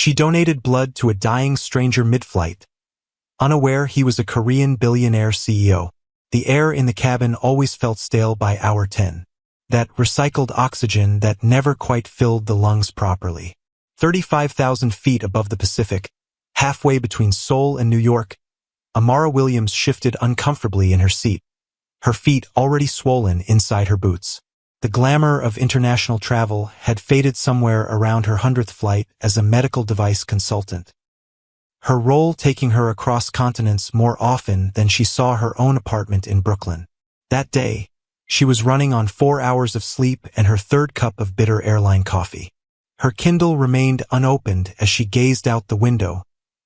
She donated blood to a dying stranger mid-flight, unaware he was a Korean billionaire CEO. The air in the cabin always felt stale by hour 10. That recycled oxygen that never quite filled the lungs properly. 35,000 feet above the Pacific, halfway between Seoul and New York, Amara Williams shifted uncomfortably in her seat, her feet already swollen inside her boots. The glamour of international travel had faded somewhere around her 100th flight as a medical device consultant. Her role taking her across continents more often than she saw her own apartment in Brooklyn. That day, she was running on 4 hours of sleep and her third cup of bitter airline coffee. Her Kindle remained unopened as she gazed out the window,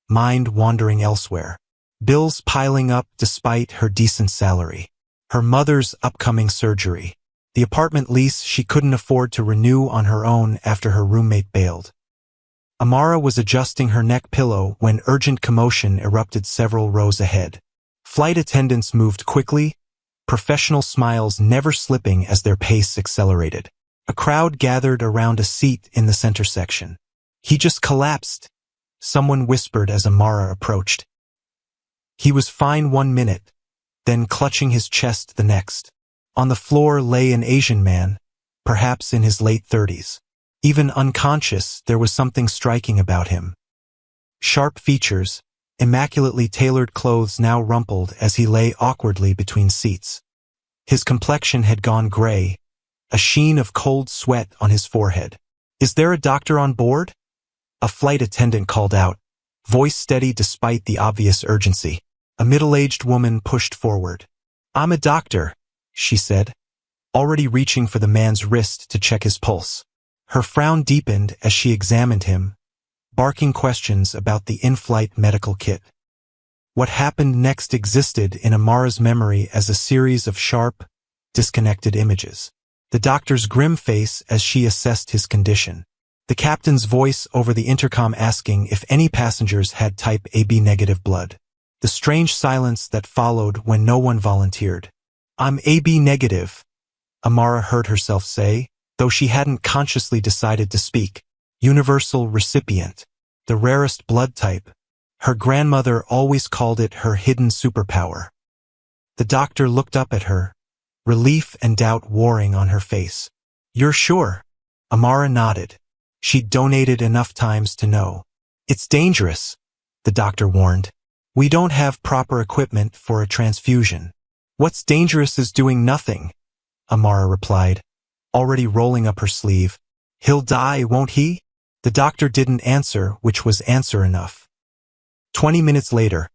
mind wandering elsewhere. Bills piling up despite her decent salary. Her mother's upcoming surgery. The apartment lease she couldn't afford to renew on her own after her roommate bailed. Amara was adjusting her neck pillow when urgent commotion erupted several rows ahead. Flight attendants moved quickly, professional smiles never slipping as their pace accelerated. A crowd gathered around a seat in the center section. "He just collapsed," someone whispered as Amara approached. He was fine 1 minute, then clutching his chest the next. On the floor lay an Asian man, perhaps in his late 30s. Even unconscious, there was something striking about him. Sharp features, immaculately tailored clothes now rumpled as he lay awkwardly between seats. His complexion had gone gray, a sheen of cold sweat on his forehead. "Is there a doctor on board?" A flight attendant called out, voice steady despite the obvious urgency. A middle-aged woman pushed forward. "I'm a doctor," she said, already reaching for the man's wrist to check his pulse. Her frown deepened as she examined him, barking questions about the in-flight medical kit. What happened next existed in Amara's memory as a series of sharp, disconnected images. The doctor's grim face as she assessed his condition. The captain's voice over the intercom asking if any passengers had type AB negative blood. The strange silence that followed when no one volunteered. "I'm AB negative," Amara heard herself say, though she hadn't consciously decided to speak. Universal recipient. The rarest blood type. Her grandmother always called it her hidden superpower. The doctor looked up at her, relief and doubt warring on her face. "You're sure?" Amara nodded. She'd donated enough times to know. "It's dangerous," the doctor warned. "We don't have proper equipment for a transfusion." "What's dangerous is doing nothing," Amara replied, already rolling up her sleeve. "He'll die, won't he?" The doctor didn't answer, which was answer enough. 20 minutes later,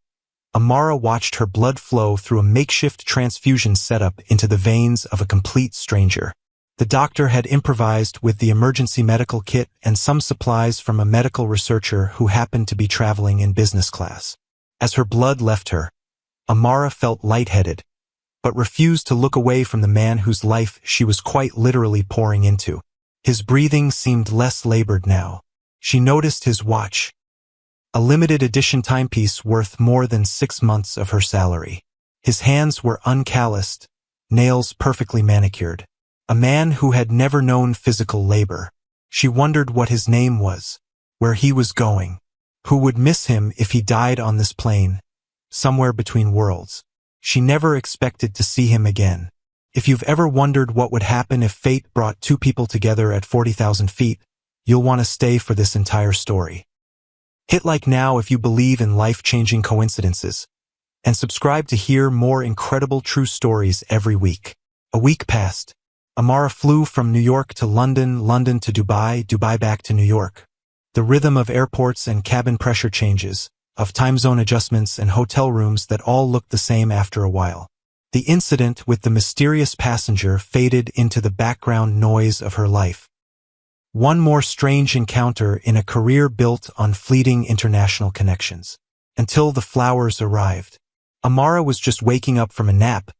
Amara watched her blood flow through a makeshift transfusion setup into the veins of a complete stranger. The doctor had improvised with the emergency medical kit and some supplies from a medical researcher who happened to be traveling in business class. As her blood left her, Amara felt lightheaded, but refused to look away from the man whose life she was quite literally pouring into. His breathing seemed less labored now. She noticed his watch, a limited edition timepiece worth more than 6 months of her salary. His hands were uncalloused, nails perfectly manicured. A man who had never known physical labor. She wondered what his name was, where he was going, who would miss him if he died on this plane, somewhere between worlds. She never expected to see him again. If you've ever wondered what would happen if fate brought two people together at 40,000 feet, you'll want to stay for this entire story. Hit like now if you believe in life-changing coincidences, and subscribe to hear more incredible true stories every week. A week passed. Amara flew from New York to London, London to Dubai, Dubai back to New York. The rhythm of airports and cabin pressure changes, of time zone adjustments and hotel rooms that all looked the same after a while. The incident with the mysterious passenger faded into the background noise of her life. One more strange encounter in a career built on fleeting international connections. Until the flowers arrived. Amara was just waking up from a nap,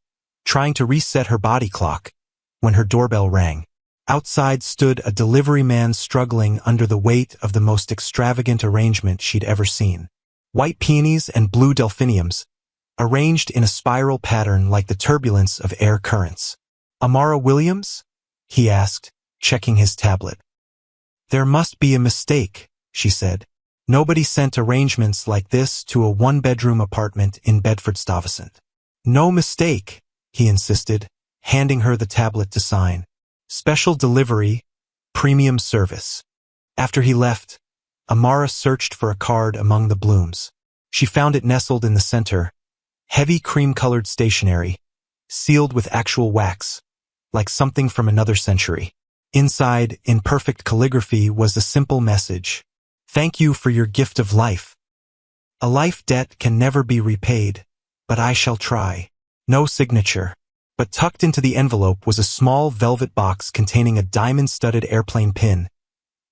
trying to reset her body clock, when her doorbell rang. Outside stood a delivery man struggling under the weight of the most extravagant arrangement she'd ever seen. White peonies and blue delphiniums, arranged in a spiral pattern like the turbulence of air currents. "Amara Williams?" he asked, checking his tablet. "There must be a mistake," she said. Nobody sent arrangements like this to a one-bedroom apartment in Bedford-Stuyvesant. No mistake, he insisted, handing her the tablet to sign. Special delivery, premium service. After he left, Amara searched for a card among the blooms. She found it nestled in the center, heavy cream-colored stationery, sealed with actual wax, like something from another century. Inside, in perfect calligraphy, was a simple message. Thank you for your gift of life. A life debt can never be repaid, but I shall try. No signature. But tucked into the envelope was a small velvet box containing a diamond-studded airplane pin,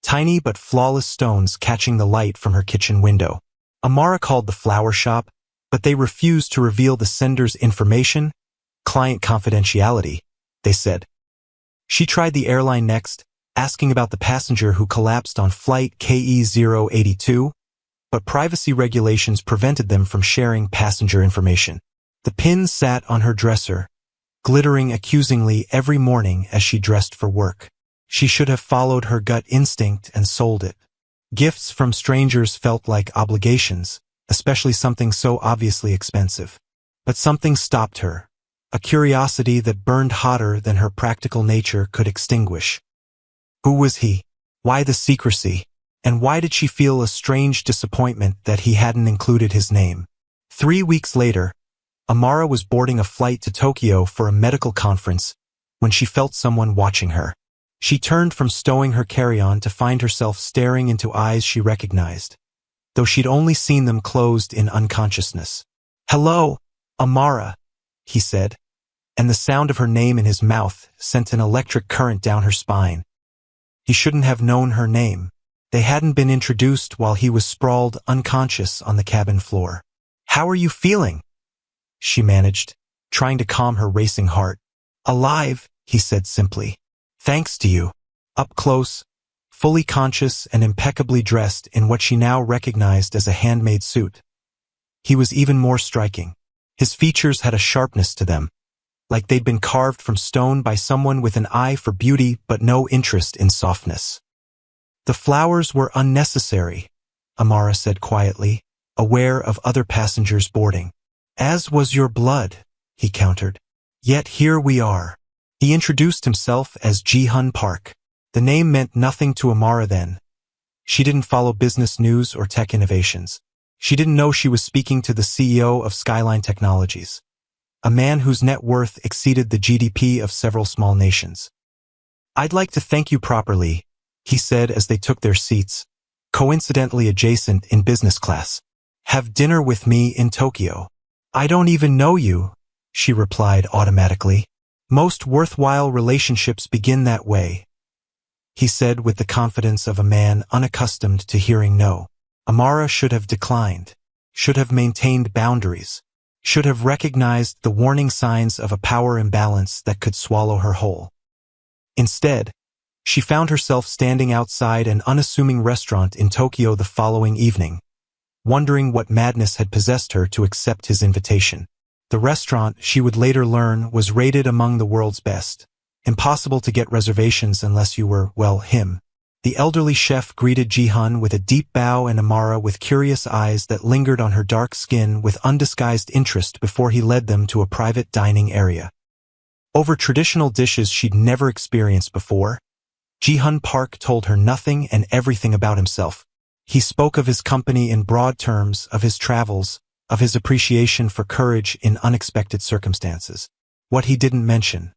tiny but flawless stones catching the light from her kitchen window. Amara called the flower shop, but they refused to reveal the sender's information. Client confidentiality, they said. She tried the airline next, asking about the passenger who collapsed on flight KE-082, but privacy regulations prevented them from sharing passenger information. The pin sat on her dresser, glittering accusingly every morning as she dressed for work. She should have followed her gut instinct and sold it. Gifts from strangers felt like obligations, especially something so obviously expensive. But something stopped her, a curiosity that burned hotter than her practical nature could extinguish. Who was he? Why the secrecy? And why did she feel a strange disappointment that he hadn't included his name? 3 weeks later, Amara was boarding a flight to Tokyo for a medical conference when she felt someone watching her. She turned from stowing her carry-on to find herself staring into eyes she recognized, though she'd only seen them closed in unconsciousness. "Hello, Amara," he said, and the sound of her name in his mouth sent an electric current down her spine. He shouldn't have known her name. They hadn't been introduced while he was sprawled unconscious on the cabin floor. "How are you feeling?" she managed, trying to calm her racing heart. "Alive," he said simply. "Thanks to you." Up close, fully conscious and impeccably dressed in what she now recognized as a handmade suit, he was even more striking. His features had a sharpness to them, like they'd been carved from stone by someone with an eye for beauty but no interest in softness. "The flowers were unnecessary," Amara said quietly, aware of other passengers boarding. "As was your blood," he countered. "Yet here we are." He introduced himself as Ji-hun Park. The name meant nothing to Amara then. She didn't follow business news or tech innovations. She didn't know she was speaking to the CEO of Skyline Technologies, a man whose net worth exceeded the GDP of several small nations. "I'd like to thank you properly," he said as they took their seats, coincidentally adjacent in business class. "Have dinner with me in Tokyo." "I don't even know you," she replied automatically. "Most worthwhile relationships begin that way," he said with the confidence of a man unaccustomed to hearing no. Amara should have declined, should have maintained boundaries, should have recognized the warning signs of a power imbalance that could swallow her whole. Instead, she found herself standing outside an unassuming restaurant in Tokyo the following evening, wondering what madness had possessed her to accept his invitation. The restaurant, she would later learn, was rated among the world's best. Impossible to get reservations unless you were, well, him. The elderly chef greeted Ji-hun with a deep bow and Amara with curious eyes that lingered on her dark skin with undisguised interest before he led them to a private dining area. Over traditional dishes she'd never experienced before, Ji-hun Park told her nothing and everything about himself. He spoke of his company in broad terms, of his travels, of his appreciation for courage in unexpected circumstances. What he didn't mention: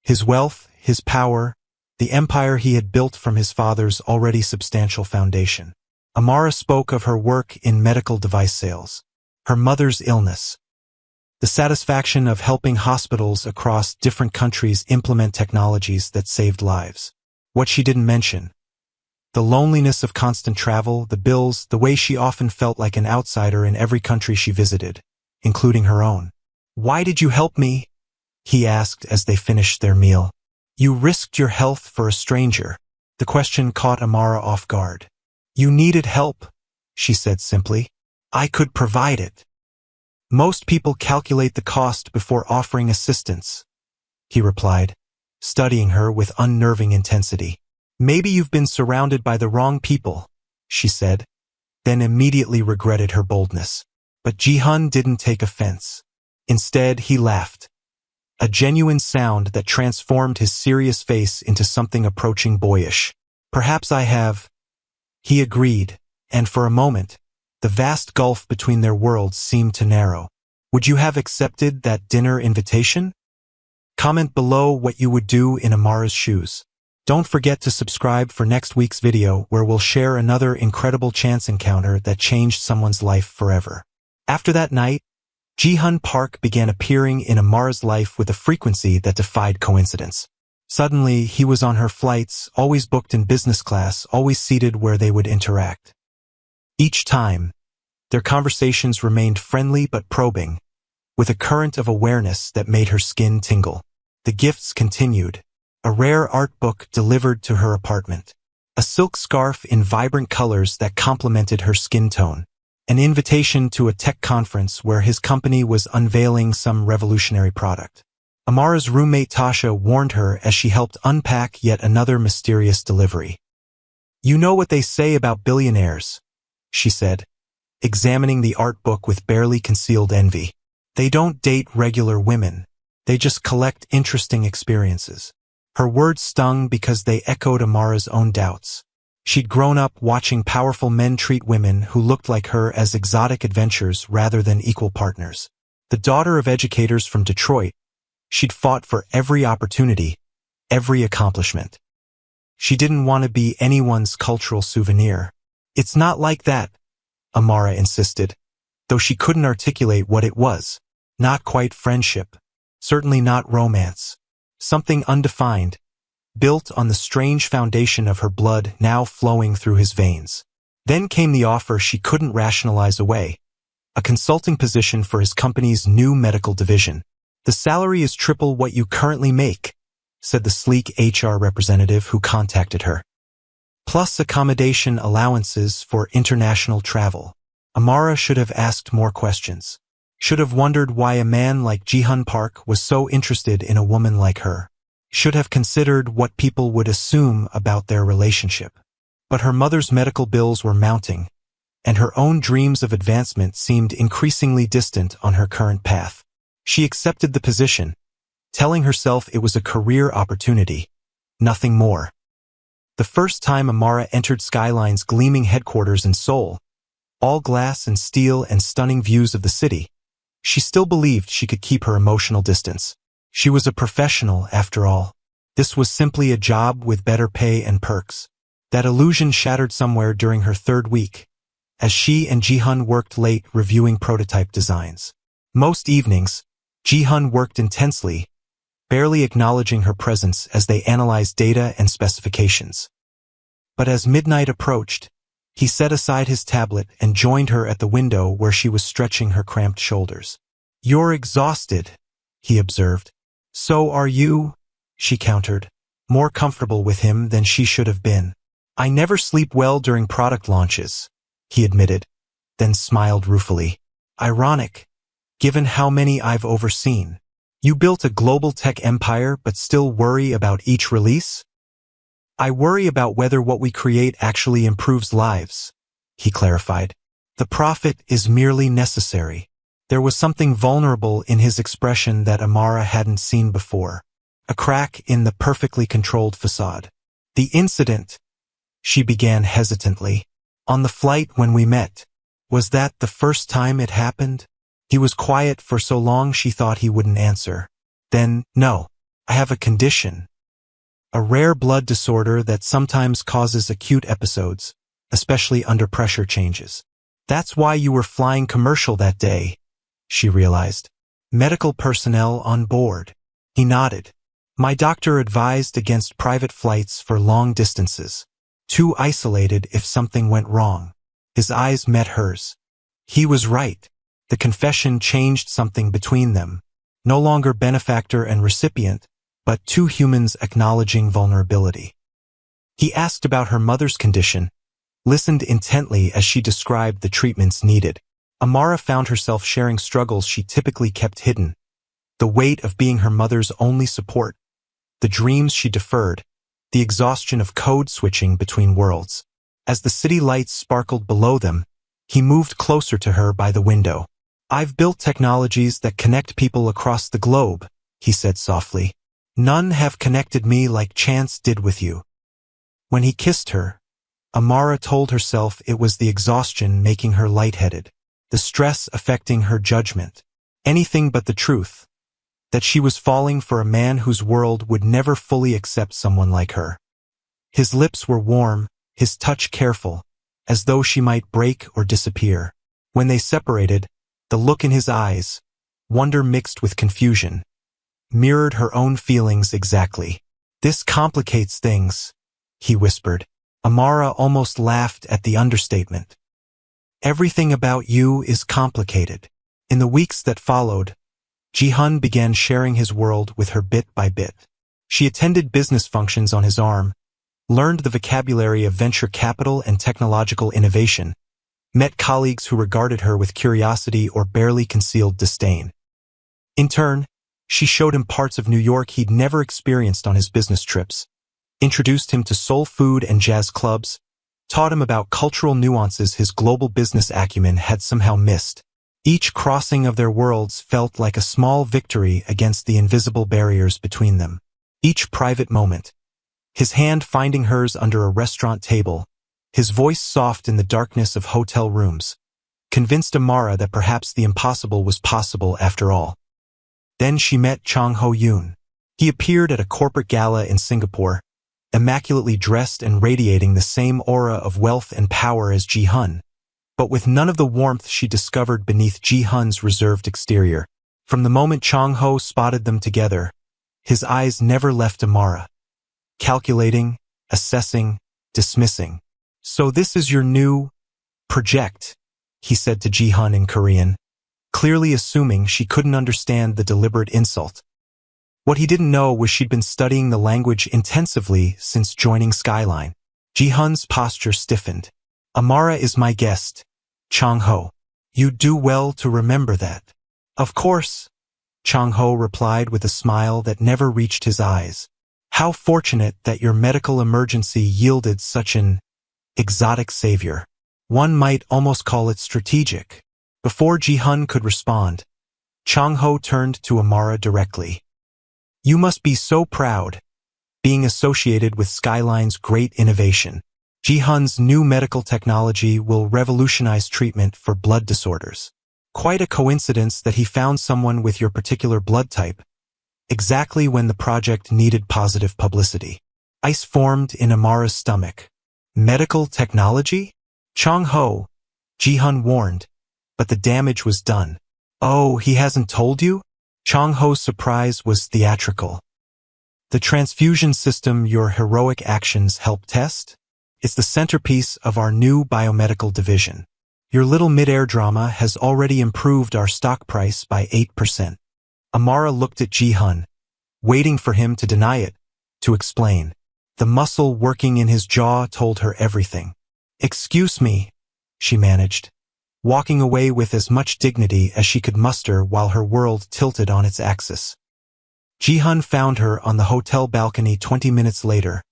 his wealth, his power, the empire he had built from his father's already substantial foundation. Amara spoke of her work in medical device sales, her mother's illness, the satisfaction of helping hospitals across different countries implement technologies that saved lives. What she didn't mention: the loneliness of constant travel, the bills, the way she often felt like an outsider in every country she visited, including her own. "Why did you help me?" he asked as they finished their meal. "You risked your health for a stranger." The question caught Amara off guard. "You needed help," she said simply. "I could provide it." "Most people calculate the cost before offering assistance," he replied, studying her with unnerving intensity. "Maybe you've been surrounded by the wrong people," she said, then immediately regretted her boldness. But Ji-hun didn't take offense. Instead, he laughed. A genuine sound that transformed his serious face into something approaching boyish. Perhaps I have. He agreed, and for a moment, the vast gulf between their worlds seemed to narrow. Would you have accepted that dinner invitation? Comment below what you would do in Amara's shoes. Don't forget to subscribe for next week's video where we'll share another incredible chance encounter that changed someone's life forever. After that night, Ji-hun Park began appearing in Amara's life with a frequency that defied coincidence. Suddenly, he was on her flights, always booked in business class, always seated where they would interact. Each time, their conversations remained friendly but probing, with a current of awareness that made her skin tingle. The gifts continued. A rare art book delivered to her apartment. A silk scarf in vibrant colors that complemented her skin tone. An invitation to a tech conference where his company was unveiling some revolutionary product. Amara's roommate Tasha warned her as she helped unpack yet another mysterious delivery. "You know what they say about billionaires," she said, examining the art book with barely concealed envy. "They don't date regular women. They just collect interesting experiences." Her words stung because they echoed Amara's own doubts. She'd grown up watching powerful men treat women who looked like her as exotic adventures rather than equal partners. The daughter of educators from Detroit, she'd fought for every opportunity, every accomplishment. She didn't want to be anyone's cultural souvenir. "It's not like that," Amara insisted, though she couldn't articulate what it was. Not quite friendship. Certainly not romance. Something undefined, built on the strange foundation of her blood now flowing through his veins. Then came the offer she couldn't rationalize away, a consulting position for his company's new medical division. "The salary is triple what you currently make," said the sleek HR representative who contacted her. "Plus accommodation allowances for international travel." Amara should have asked more questions. Should have wondered why a man like Ji-hun Park was so interested in a woman like her. Should have considered what people would assume about their relationship. But her mother's medical bills were mounting, and her own dreams of advancement seemed increasingly distant on her current path. She accepted the position, telling herself it was a career opportunity, nothing more. The first time Amara entered Skyline's gleaming headquarters in Seoul, all glass and steel and stunning views of the city, she still believed she could keep her emotional distance. She was a professional, after all. This was simply a job with better pay and perks. That illusion shattered somewhere during her third week, as she and Ji-hun worked late reviewing prototype designs. Most evenings, Ji-hun worked intensely, barely acknowledging her presence as they analyzed data and specifications. But as midnight approached, he set aside his tablet and joined her at the window where she was stretching her cramped shoulders. "You're exhausted," he observed. "So are you," she countered, more comfortable with him than she should have been. "I never sleep well during product launches," he admitted, then smiled ruefully. "Ironic, given how many I've overseen. You built a global tech empire but still worry about each release?" "I worry about whether what we create actually improves lives," he clarified. "The profit is merely necessary." There was something vulnerable in his expression that Amara hadn't seen before. A crack in the perfectly controlled facade. "The incident," she began hesitantly. "On the flight when we met. Was that the first time it happened?" He was quiet for so long she thought he wouldn't answer. Then, "No, I have a condition. A rare blood disorder that sometimes causes acute episodes, especially under pressure changes. That's why you were flying commercial that day," she realized. "Medical personnel on board." He nodded. "My doctor advised against private flights for long distances. Too isolated if something went wrong." His eyes met hers. He was right. The confession changed something between them. No longer benefactor and recipient, but two humans acknowledging vulnerability. He asked about her mother's condition, listened intently as she described the treatments needed. Amara found herself sharing struggles she typically kept hidden. The weight of being her mother's only support, the dreams she deferred, the exhaustion of code switching between worlds. As the city lights sparkled below them, He moved closer to her by the window. "I've built technologies that connect people across the globe," he said softly. "None have connected me like chance did with you." When he kissed her, Amara told herself it was the exhaustion making her lightheaded, the stress affecting her judgment, anything but the truth, that she was falling for a man whose world would never fully accept someone like her. His lips were warm, his touch careful, as though she might break or disappear. When they separated, the look in his eyes, wonder mixed with confusion, mirrored her own feelings exactly. "This complicates things," he whispered. Amara almost laughed at the understatement. "Everything about you is complicated." In the weeks that followed, Ji-hun began sharing his world with her bit by bit. She attended business functions on his arm, learned the vocabulary of venture capital and technological innovation, met colleagues who regarded her with curiosity or barely concealed disdain. In turn, she showed him parts of New York he'd never experienced on his business trips, introduced him to soul food and jazz clubs, taught him about cultural nuances his global business acumen had somehow missed. Each crossing of their worlds felt like a small victory against the invisible barriers between them. Each private moment, his hand finding hers under a restaurant table, his voice soft in the darkness of hotel rooms, convinced Amara that perhaps the impossible was possible after all. Then she met Chang Ho-yoon. He appeared at a corporate gala in Singapore, immaculately dressed and radiating the same aura of wealth and power as Ji-hun, but with none of the warmth she discovered beneath Ji-hun's reserved exterior. From the moment Chang Ho spotted them together, his eyes never left Amara, calculating, assessing, dismissing. "So this is your new project," he said to Ji-hun in Korean, clearly assuming she couldn't understand the deliberate insult. What he didn't know was she'd been studying the language intensively since joining Skyline. Ji-hun's posture stiffened. "Amara is my guest, Chang Ho. You do well to remember that." "Of course," Chang Ho replied with a smile that never reached his eyes. "How fortunate that your medical emergency yielded such an exotic savior. One might almost call it strategic." Before Ji-hun could respond, Chang Ho turned to Amara directly. "You must be so proud, being associated with Skyline's great innovation. Ji-hun's new medical technology will revolutionize treatment for blood disorders. Quite a coincidence that he found someone with your particular blood type, exactly when the project needed positive publicity." Ice formed in Amara's stomach. "Medical technology?" "Chang Ho," Ji-hun warned, but the damage was done. "Oh, he hasn't told you?" Chang Ho's surprise was theatrical. "The transfusion system your heroic actions helped test? It's the centerpiece of our new biomedical division. Your little mid-air drama has already improved our stock price by 8%. Amara looked at Ji-hun, waiting for him to deny it, to explain. The muscle working in his jaw told her everything. "Excuse me," she managed, walking away with as much dignity as she could muster while her world tilted on its axis. Ji-hun found her on the hotel balcony 20 minutes later,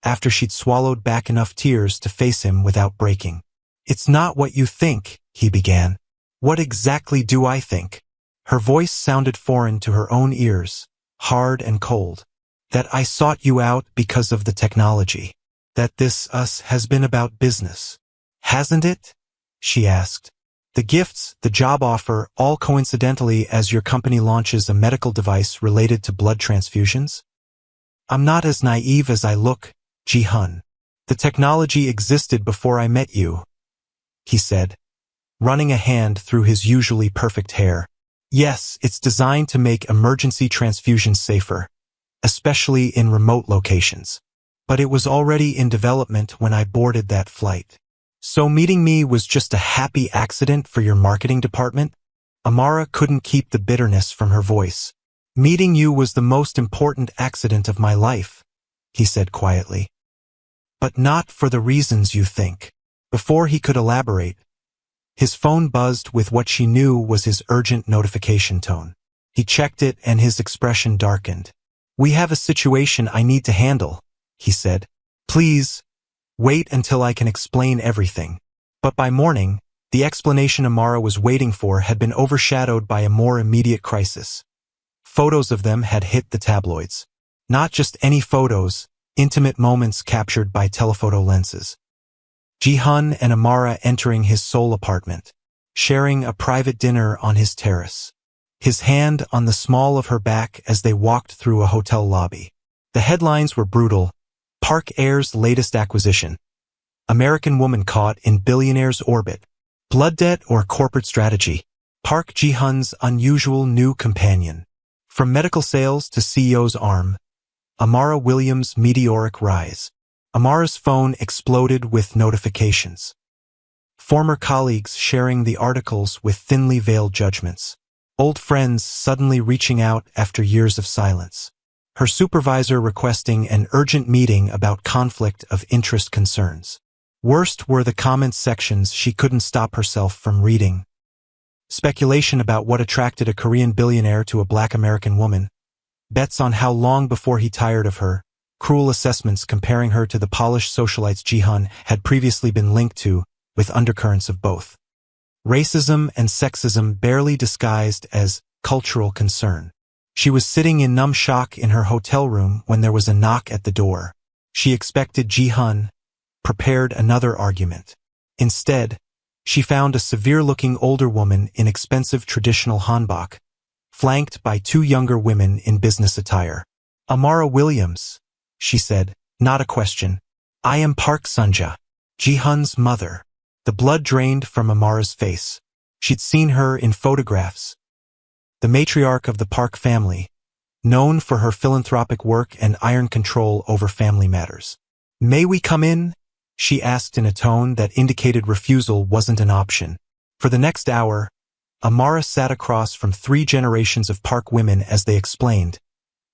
after she'd swallowed back enough tears to face him without breaking. "It's not what you think," he began. "What exactly do I think?" Her voice sounded foreign to her own ears, hard and cold. "That I sought you out because of the technology. That this us has been about business. Hasn't it?" she asked. "The gifts, the job offer, all coincidentally as your company launches a medical device related to blood transfusions? I'm not as naive as I look, Ji-hun. The technology existed before I met you," he said, running a hand through his usually perfect hair. "Yes, it's designed to make emergency transfusions safer, especially in remote locations. But it was already in development when I boarded that flight. So meeting me was just a happy accident for your marketing department?" Amara couldn't keep the bitterness from her voice. "Meeting you was the most important accident of my life," he said quietly. "But not for the reasons you think." Before he could elaborate, his phone buzzed with what she knew was his urgent notification tone. He checked it and his expression darkened. "We have a situation I need to handle," he said. "Please, wait until I can explain everything." But by morning, The explanation Amara was waiting for had been overshadowed by a more immediate crisis. Photos of them had hit the tabloids. Not just any photos, intimate moments captured by telephoto lenses. Ji-hun and Amara entering his Seoul apartment, sharing a private dinner on his terrace. His hand on the small of her back as they walked through a hotel lobby. The headlines were brutal. Park Air's latest acquisition. American woman caught in billionaire's orbit. Blood debt or corporate strategy. Park Ji-hun's unusual new companion. From medical sales to CEO's arm. Amara Williams' meteoric rise. Amara's phone exploded with notifications. Former colleagues sharing the articles with thinly veiled judgments. Old friends suddenly reaching out after years of silence. Her supervisor requesting an urgent meeting about conflict of interest concerns. Worst were the comments sections she couldn't stop herself from reading. Speculation about what attracted a Korean billionaire to a black American woman. Bets on how long before he tired of her. Cruel assessments comparing her to the polished socialites Ji-hun had previously been linked to, with undercurrents of both. Racism and sexism barely disguised as cultural concern. She was sitting in numb shock in her hotel room when there was a knock at the door. She expected Ji-hun, prepared another argument. Instead, she found a severe-looking older woman in expensive traditional hanbok, flanked by two younger women in business attire. Amara Williams, she said, not a question. I am Park Sunja, Ji-hun's mother. The blood drained from Amara's face. She'd seen her in photographs. The matriarch of the Park family, known for her philanthropic work and iron control over family matters. May we come in? She asked in a tone that indicated refusal wasn't an option. For the next hour, Amara sat across from 3 generations of Park women as they explained,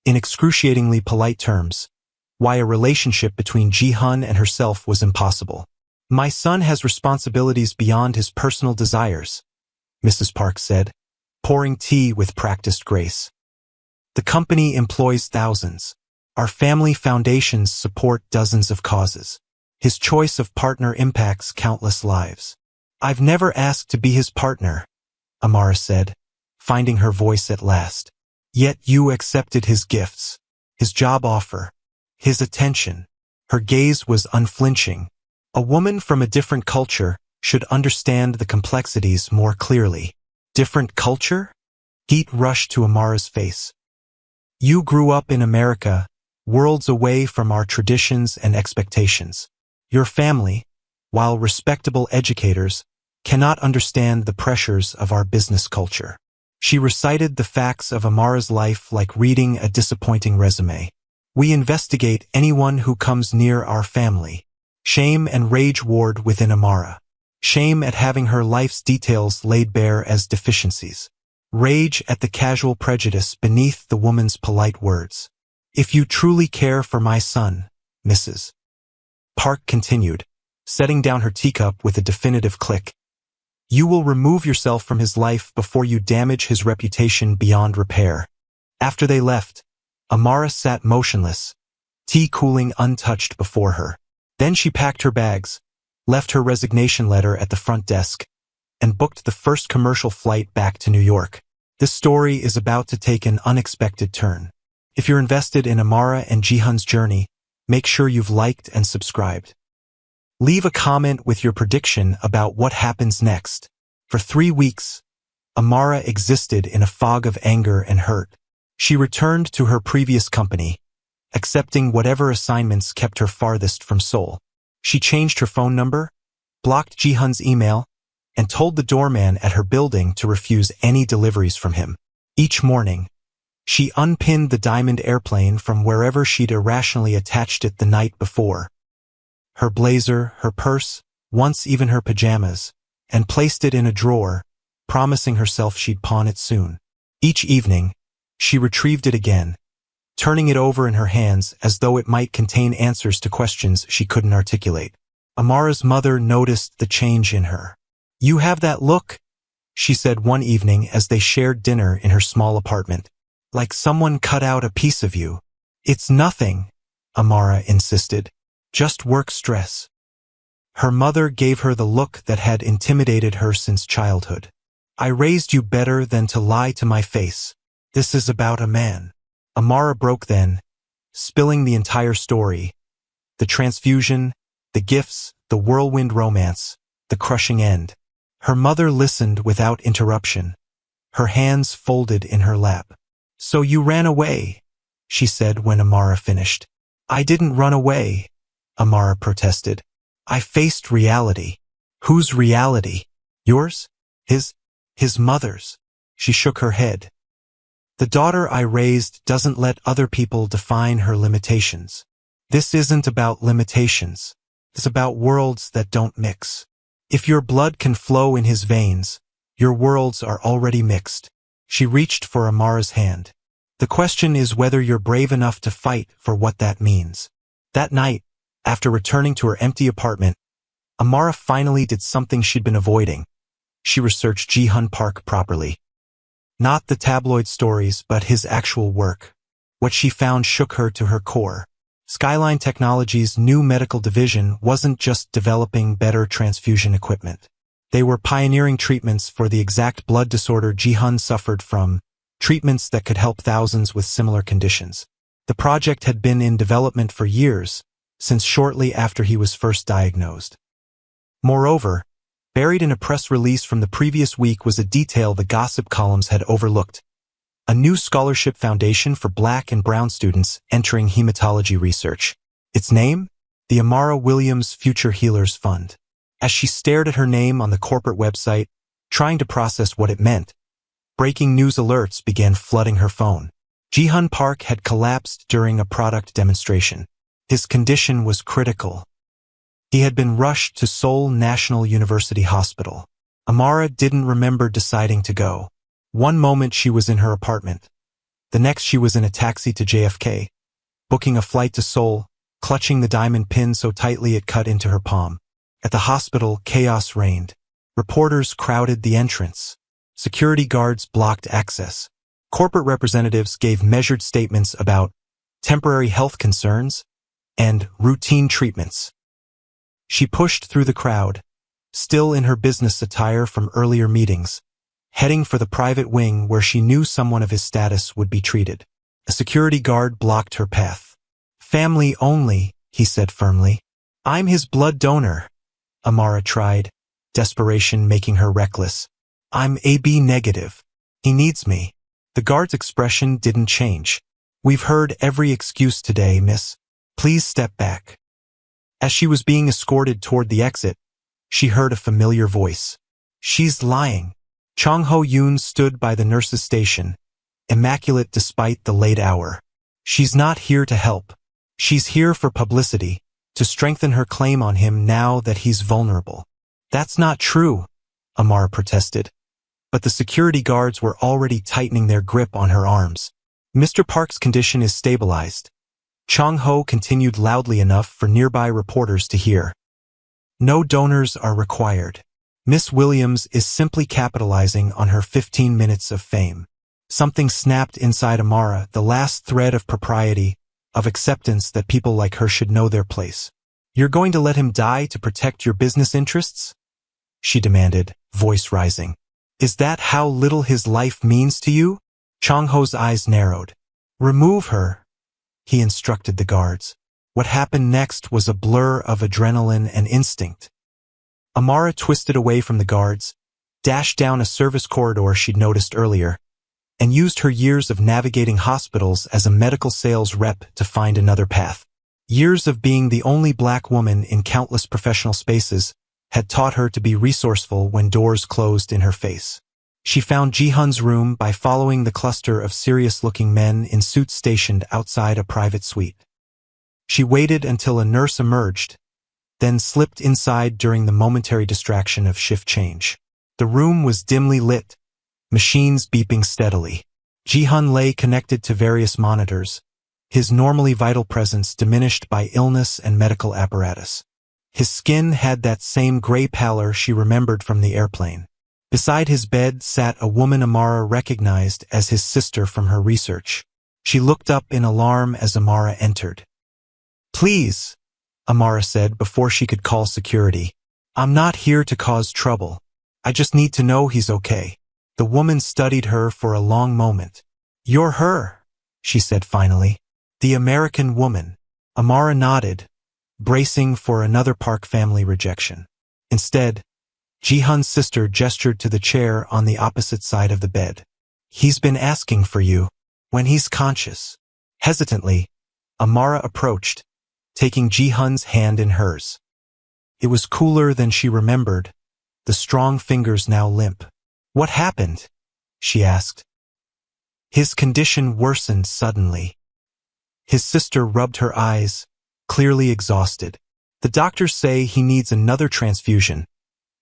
in excruciatingly polite terms, why a relationship between Ji-hun and herself was impossible. My son has responsibilities beyond his personal desires, Mrs. Park said, pouring tea with practiced grace. The company employs thousands. Our family foundations support dozens of causes. His choice of partner impacts countless lives. I've never asked to be his partner, Amara said, finding her voice at last. Yet you accepted his gifts, his job offer, his attention. Her gaze was unflinching. A woman from a different culture should understand the complexities more clearly. Different culture? Heat rushed to Amara's face. You grew up in America, worlds away from our traditions and expectations. Your family, while respectable educators, cannot understand the pressures of our business culture. She recited the facts of Amara's life like reading a disappointing resume. We investigate anyone who comes near our family. Shame and rage warred within Amara. Shame at having her life's details laid bare as deficiencies. Rage at the casual prejudice beneath the woman's polite words. If you truly care for my son, Mrs. Park continued, setting down her teacup with a definitive click. You will remove yourself from his life before you damage his reputation beyond repair. After they left, Amara sat motionless, tea cooling untouched before her. Then she packed her bags, left her resignation letter at the front desk, and booked the first commercial flight back to New York. This story is about to take an unexpected turn. If you're invested in Amara and Ji-hun's journey, make sure you've liked and subscribed. Leave a comment with your prediction about what happens next. For 3 weeks, Amara existed in a fog of anger and hurt. She returned to her previous company, accepting whatever assignments kept her farthest from Seoul. She changed her phone number, blocked Ji-hun's email, and told the doorman at her building to refuse any deliveries from him. Each morning, she unpinned the diamond airplane from wherever she'd irrationally attached it the night before. Her blazer, her purse, once even her pajamas, and placed it in a drawer, promising herself she'd pawn it soon. Each evening, she retrieved it again, turning it over in her hands as though it might contain answers to questions she couldn't articulate. Amara's mother noticed the change in her. You have that look, she said one evening as they shared dinner in her small apartment. Like someone cut out a piece of you. It's nothing, Amara insisted. Just work stress. Her mother gave her the look that had intimidated her since childhood. I raised you better than to lie to my face. This is about a man. Amara broke then, spilling the entire story. The transfusion, the gifts, the whirlwind romance, the crushing end. Her mother listened without interruption, her hands folded in her lap. So you ran away, she said when Amara finished. I didn't run away, Amara protested. I faced reality. Whose reality? Yours? His mother's. She shook her head. The daughter I raised doesn't let other people define her limitations. This isn't about limitations. It's about worlds that don't mix. If your blood can flow in his veins, your worlds are already mixed. She reached for Amara's hand. The question is whether you're brave enough to fight for what that means. That night, after returning to her empty apartment, Amara finally did something she'd been avoiding. She researched Ji-hun Park properly. Not the tabloid stories, but his actual work. What she found shook her to her core. Skyline Technologies' new medical division wasn't just developing better transfusion equipment. They were pioneering treatments for the exact blood disorder Ji-hun suffered from, treatments that could help thousands with similar conditions. The project had been in development for years, since shortly after he was first diagnosed. Moreover, buried in a press release from the previous week was a detail the gossip columns had overlooked. A new scholarship foundation for Black and Brown students entering hematology research. Its name? The Amara Williams Future Healers Fund. As she stared at her name on the corporate website, trying to process what it meant, breaking news alerts began flooding her phone. Ji-hun Park had collapsed during a product demonstration. His condition was critical. He had been rushed to Seoul National University Hospital. Amara didn't remember deciding to go. One moment she was in her apartment. The next she was in a taxi to JFK, booking a flight to Seoul, clutching the diamond pin so tightly it cut into her palm. At the hospital, chaos reigned. Reporters crowded the entrance. Security guards blocked access. Corporate representatives gave measured statements about temporary health concerns and routine treatments. She pushed through the crowd, still in her business attire from earlier meetings, heading for the private wing where she knew someone of his status would be treated. A security guard blocked her path. Family only, he said firmly. I'm his blood donor, Amara tried, desperation making her reckless. I'm AB negative. He needs me. The guard's expression didn't change. We've heard every excuse today, miss. Please step back. As she was being escorted toward the exit, she heard a familiar voice. She's lying. Chong Ho-yoon stood by the nurse's station, immaculate despite the late hour. She's not here to help. She's here for publicity, to strengthen her claim on him now that he's vulnerable. That's not true, Amara protested. But the security guards were already tightening their grip on her arms. Mr. Park's condition is stabilized. Chong Ho continued loudly enough for nearby reporters to hear. No donors are required. Miss Williams is simply capitalizing on her 15 minutes of fame. Something snapped inside Amara, the last thread of propriety, of acceptance that people like her should know their place. You're going to let him die to protect your business interests? She demanded, voice rising. Is that how little his life means to you? Chong Ho's eyes narrowed. Remove her, he instructed the guards. What happened next was a blur of adrenaline and instinct. Amara twisted away from the guards, dashed down a service corridor she'd noticed earlier, and used her years of navigating hospitals as a medical sales rep to find another path. Years of being the only Black woman in countless professional spaces had taught her to be resourceful when doors closed in her face. She found Ji-hun's room by following the cluster of serious-looking men in suits stationed outside a private suite. She waited until a nurse emerged, then slipped inside during the momentary distraction of shift change. The room was dimly lit, machines beeping steadily. Ji-hun lay connected to various monitors, his normally vital presence diminished by illness and medical apparatus. His skin had that same gray pallor she remembered from the airplane. Beside his bed sat a woman Amara recognized as his sister from her research. She looked up in alarm as Amara entered. Please, Amara said before she could call security. I'm not here to cause trouble. I just need to know he's okay. The woman studied her for a long moment. You're her, she said finally. The American woman. Amara nodded, bracing for another Park family rejection. Instead, Ji-hun's sister gestured to the chair on the opposite side of the bed. He's been asking for you. When he's conscious. Hesitantly, Amara approached, taking Ji-hun's hand in hers. It was cooler than she remembered, the strong fingers now limp. What happened? She asked. His condition worsened suddenly. His sister rubbed her eyes, clearly exhausted. The doctors say he needs another transfusion,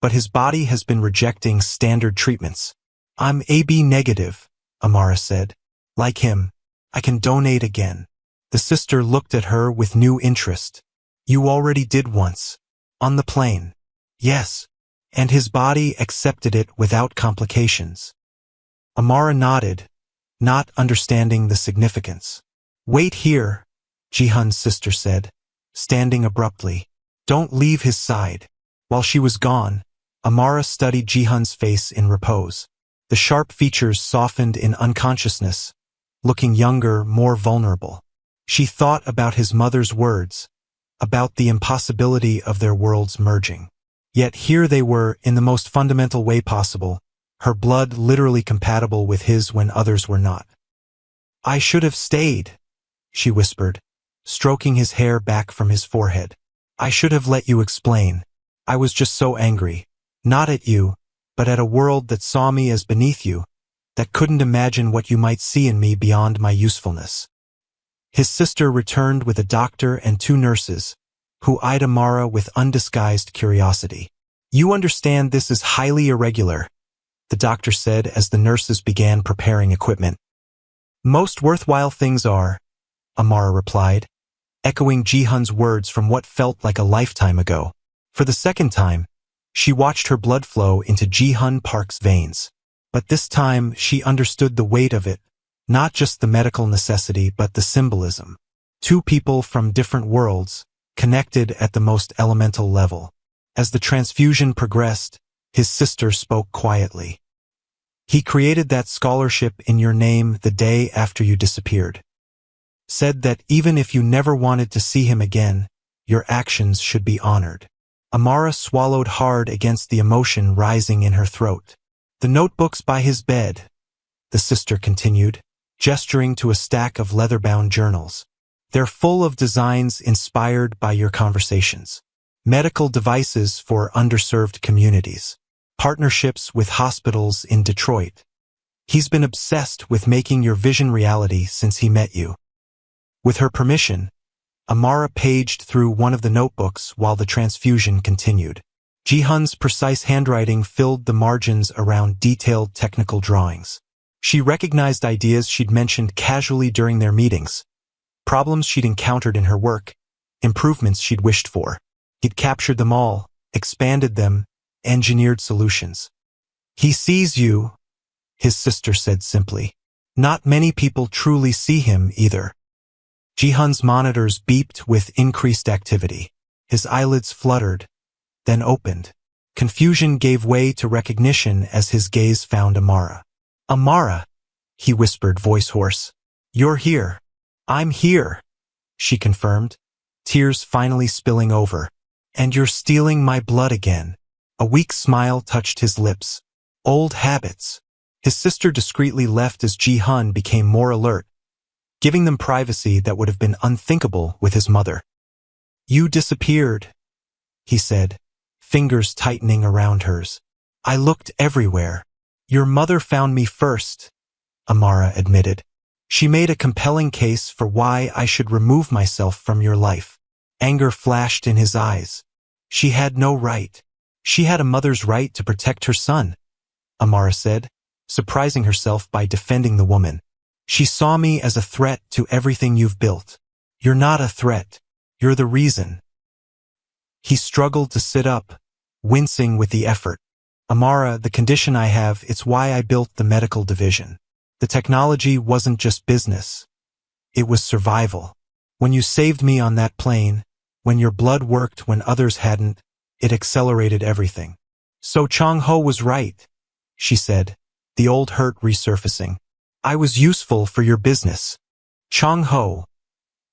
but his body has been rejecting standard treatments. I'm AB negative, Amara said. Like him, I can donate again. The sister looked at her with new interest. You already did once. On the plane. Yes. And his body accepted it without complications. Amara nodded, not understanding the significance. Wait here, Ji-hun's sister said, standing abruptly. Don't leave his side. While she was gone, Amara studied Ji-hun's face in repose. The sharp features softened in unconsciousness, looking younger, more vulnerable. She thought about his mother's words, about the impossibility of their worlds merging. Yet here they were in the most fundamental way possible, her blood literally compatible with his when others were not. I should have stayed, she whispered, stroking his hair back from his forehead. I should have let you explain. I was just so angry, not at you, but at a world that saw me as beneath you, that couldn't imagine what you might see in me beyond my usefulness. His sister returned with a doctor and 2 nurses, who eyed Amara with undisguised curiosity. You understand this is highly irregular, the doctor said as the nurses began preparing equipment. Most worthwhile things are, Amara replied, echoing Ji-hun's words from what felt like a lifetime ago. For the second time, she watched her blood flow into Ji-hun Park's veins. But this time she understood the weight of it, not just the medical necessity but the symbolism. 2 people from different worlds, connected at the most elemental level. As the transfusion progressed, his sister spoke quietly. He created that scholarship in your name the day after you disappeared. Said that even if you never wanted to see him again, your actions should be honored. Amara swallowed hard against the emotion rising in her throat. The notebooks by his bed, the sister continued, gesturing to a stack of leather-bound journals. They're full of designs inspired by your conversations. Medical devices for underserved communities. Partnerships with hospitals in Detroit. He's been obsessed with making your vision reality since he met you. With her permission, Amara paged through one of the notebooks while the transfusion continued. Ji-hun's precise handwriting filled the margins around detailed technical drawings. She recognized ideas she'd mentioned casually during their meetings, problems she'd encountered in her work, improvements she'd wished for. He'd captured them all, expanded them, engineered solutions. He sees you, his sister said simply. Not many people truly see him either. Ji-hun's monitors beeped with increased activity. His eyelids fluttered, then opened. Confusion gave way to recognition as his gaze found Amara. Amara, he whispered, voice hoarse. You're here. I'm here, she confirmed, tears finally spilling over. And you're stealing my blood again. A weak smile touched his lips. Old habits. His sister discreetly left as Ji-hun became more alert, giving them privacy that would have been unthinkable with his mother. You disappeared, he said, fingers tightening around hers. I looked everywhere. Your mother found me first, Amara admitted. She made a compelling case for why I should remove myself from your life. Anger flashed in his eyes. She had no right. She had a mother's right to protect her son, Amara said, surprising herself by defending the woman. She saw me as a threat to everything you've built. You're not a threat. You're the reason. He struggled to sit up, wincing with the effort. Amara, the condition I have, it's why I built the medical division. The technology wasn't just business. It was survival. When you saved me on that plane, When your blood worked when others hadn't, it accelerated everything. So Chang-ho was right, she said, the old hurt resurfacing. I was useful for your business. Chang-ho.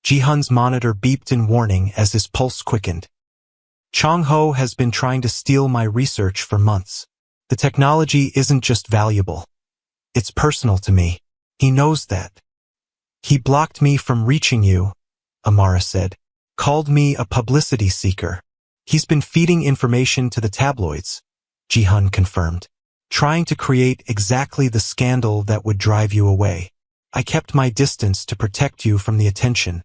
Ji-hun's monitor beeped in warning as his pulse quickened. Chang-ho has been trying to steal my research for months. The technology isn't just valuable. It's personal to me. He knows that. He blocked me from reaching you, Amara said. Called me a publicity seeker. He's been feeding information to the tabloids, Ji-hun confirmed, trying to create exactly the scandal that would drive you away. I kept my distance to protect you from the attention,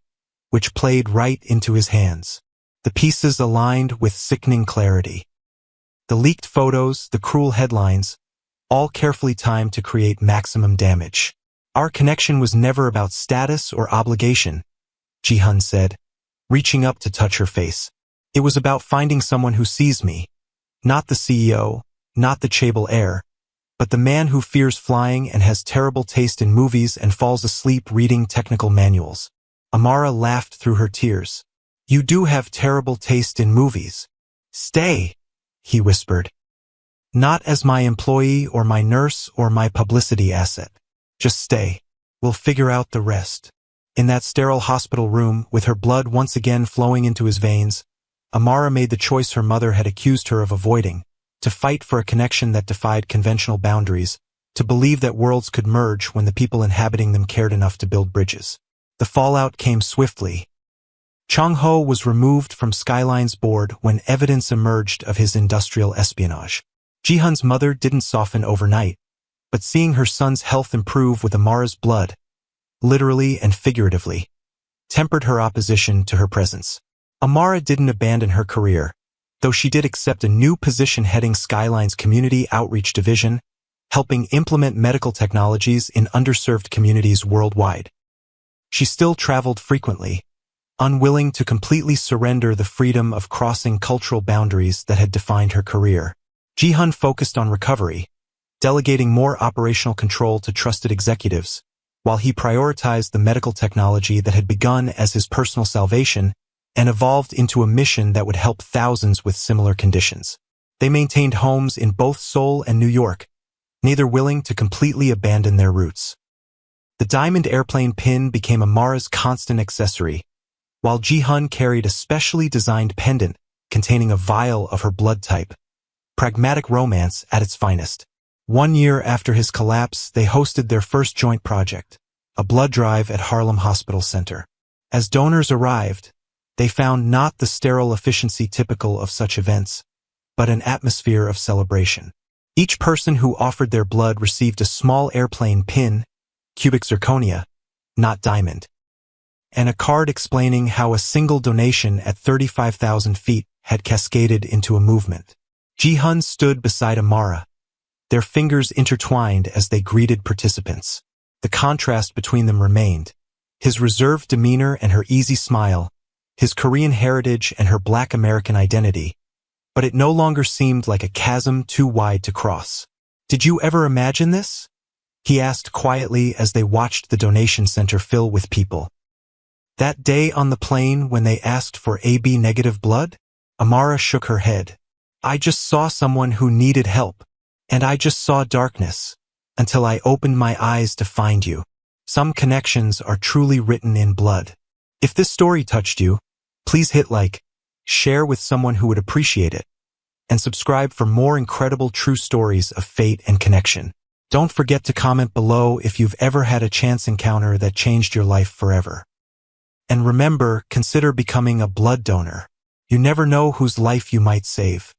which played right into his hands. The pieces aligned with sickening clarity. The leaked photos, the cruel headlines, all carefully timed to create maximum damage. Our connection was never about status or obligation, Ji-hun said, reaching up to touch her face. It was about finding someone who sees me, not the CEO, not the chaebol heir, but the man who fears flying and has terrible taste in movies and falls asleep reading technical manuals. Amara laughed through her tears. You do have terrible taste in movies. Stay, he whispered. Not as my employee or my nurse or my publicity asset. Just stay. We'll figure out the rest. In that sterile hospital room, with her blood once again flowing into his veins, Amara made the choice her mother had accused her of avoiding, to fight for a connection that defied conventional boundaries, to believe that worlds could merge when the people inhabiting them cared enough to build bridges. The fallout came swiftly. Chang-ho was removed from Skyline's board when evidence emerged of his industrial espionage. Ji-hun's mother didn't soften overnight, but seeing her son's health improve with Amara's blood, literally and figuratively, tempered her opposition to her presence. Amara didn't abandon her career, though she did accept a new position heading Skyline's Community Outreach Division, helping implement medical technologies in underserved communities worldwide. She still traveled frequently, unwilling to completely surrender the freedom of crossing cultural boundaries that had defined her career. Ji-hun focused on recovery, delegating more operational control to trusted executives, while he prioritized the medical technology that had begun as his personal salvation and evolved into a mission that would help thousands with similar conditions. They maintained homes in both Seoul and New York, neither willing to completely abandon their roots. The diamond airplane pin became Amara's constant accessory, while Ji-hun carried a specially designed pendant containing a vial of her blood type. Pragmatic romance at its finest. 1 year after his collapse, they hosted their first joint project, a blood drive at Harlem Hospital Center. As donors arrived, they found not the sterile efficiency typical of such events, but an atmosphere of celebration. Each person who offered their blood received a small airplane pin, cubic zirconia, not diamond, and a card explaining how a single donation at 35,000 feet had cascaded into a movement. Ji-hun stood beside Amara, their fingers intertwined as they greeted participants. The contrast between them remained, his reserved demeanor and her easy smile, his Korean heritage and her Black American identity, but it no longer seemed like a chasm too wide to cross. Did you ever imagine this? He asked quietly as they watched the donation center fill with people. That day on the plane when they asked for AB-negative blood? Amara shook her head. I just saw someone who needed help, and I just saw darkness, until I opened my eyes to find you. Some connections are truly written in blood. If this story touched you, please hit like, share with someone who would appreciate it, and subscribe for more incredible true stories of fate and connection. Don't forget to comment below if you've ever had a chance encounter that changed your life forever. And remember, consider becoming a blood donor. You never know whose life you might save.